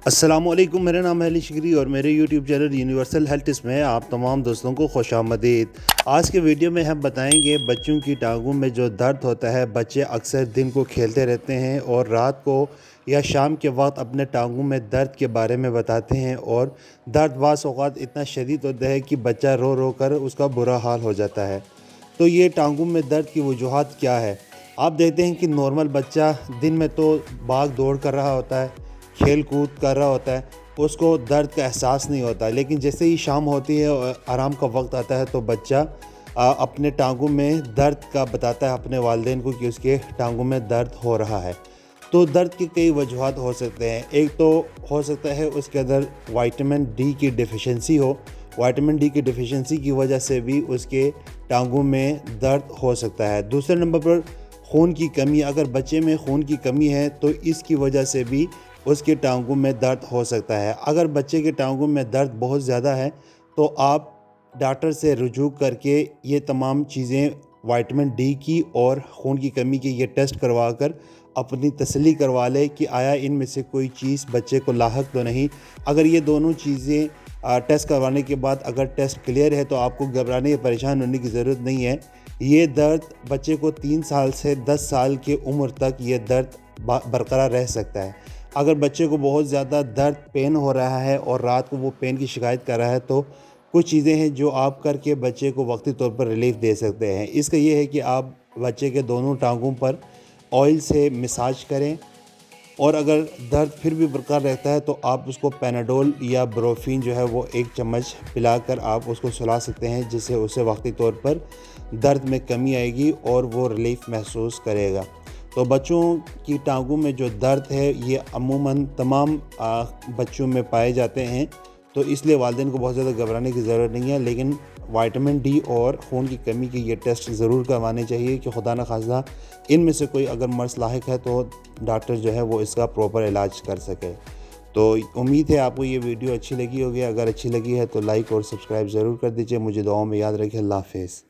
السلام علیکم، میرا نام ہے علی شکری اور میرے YouTube channel universal health tips میں آپ تمام دوستوں کو خوش آمدید۔ آج کے ویڈیو میں ہم بتائیں گے بچوں کی ٹانگوں میں جو درد ہوتا ہے۔ بچے اکثر دن کو کھیلتے رہتے ہیں اور رات کو یا شام کے وقت اپنے ٹانگوں میں درد کے بارے میں بتاتے ہیں، اور درد بعض اوقات اتنا شدید ہوتا ہے کہ بچہ رو رو کر اس کا برا حال ہو جاتا ہے۔ تو یہ ٹانگوں میں درد کی وجوہات کیا ہے؟ آپ دیکھتے ہیں کہ نارمل بچہ دن میں تو بھاگ دوڑ کر رہا ہوتا ہے، کھیل کود کر رہا ہوتا ہے، اس کو درد کا احساس نہیں ہوتا، لیکن جیسے ہی شام ہوتی ہے اور آرام کا وقت آتا ہے تو بچہ اپنے ٹانگوں میں درد کا بتاتا ہے اپنے والدین کو کہ اس کے ٹانگوں میں درد ہو رہا ہے۔ تو درد کی کئی وجوہات ہو سکتے ہیں۔ ایک تو ہو سکتا ہے اس کے اندر وائٹامن ڈی کی ڈیفیشنسی ہو۔ وائٹامن ڈی کی ڈیفیشنسی کی وجہ سے بھی اس کے ٹانگوں میں درد ہو سکتا ہے۔ دوسرے نمبر پر خون کی کمی، اگر بچے میں خون کی کمی ہے تو اس کی وجہ سے بھی اس کے ٹانگوں میں درد ہو سکتا ہے۔ اگر بچے کے ٹانگوں میں درد بہت زیادہ ہے تو آپ ڈاکٹر سے رجوع کر کے یہ تمام چیزیں وائٹامن ڈی کی اور خون کی کمی کی یہ ٹیسٹ کروا کر اپنی تسلی کروا لے کہ آیا ان میں سے کوئی چیز بچے کو لاحق تو نہیں۔ اگر یہ دونوں چیزیں ٹیسٹ کروانے کے بعد اگر ٹیسٹ کلیئر ہے تو آپ کو گھبرانے یا پریشان ہونے کی ضرورت نہیں ہے۔ یہ درد بچے کو 3 سال سے 10 سال کی عمر تک یہ درد برقرار رہ سکتا ہے۔ اگر بچے کو بہت زیادہ درد پین ہو رہا ہے اور رات کو وہ پین کی شکایت کر رہا ہے تو کچھ چیزیں ہیں جو آپ کر کے بچے کو وقتی طور پر ریلیف دے سکتے ہیں۔ اس کا یہ ہے کہ آپ بچے کے دونوں ٹانگوں پر آئل سے مساج کریں، اور اگر درد پھر بھی برقرار رہتا ہے تو آپ اس کو پیناڈول یا بروفین جو ہے وہ 1 چمچ پلا کر آپ اس کو سلا سکتے ہیں، جس سے اسے وقتی طور پر درد میں کمی آئے گی اور وہ ریلیف محسوس کرے گا۔ تو بچوں کی ٹانگوں میں جو درد ہے یہ عموماً تمام بچوں میں پائے جاتے ہیں، تو اس لیے والدین کو بہت زیادہ گھبرانے کی ضرورت نہیں ہے، لیکن وائٹامن ڈی اور خون کی کمی کے یہ ٹیسٹ ضرور کروانے چاہیے کہ خدا نخواستہ ان میں سے کوئی اگر مرض لاحق ہے تو ڈاکٹر جو ہے وہ اس کا پراپر علاج کر سکے۔ تو امید ہے آپ کو یہ ویڈیو اچھی لگی ہوگی۔ اگر اچھی لگی ہے تو لائک اور سبسکرائب ضرور کر دیجیے۔ مجھے دعاؤں میں یاد رکھیں۔ اللہ حافظ۔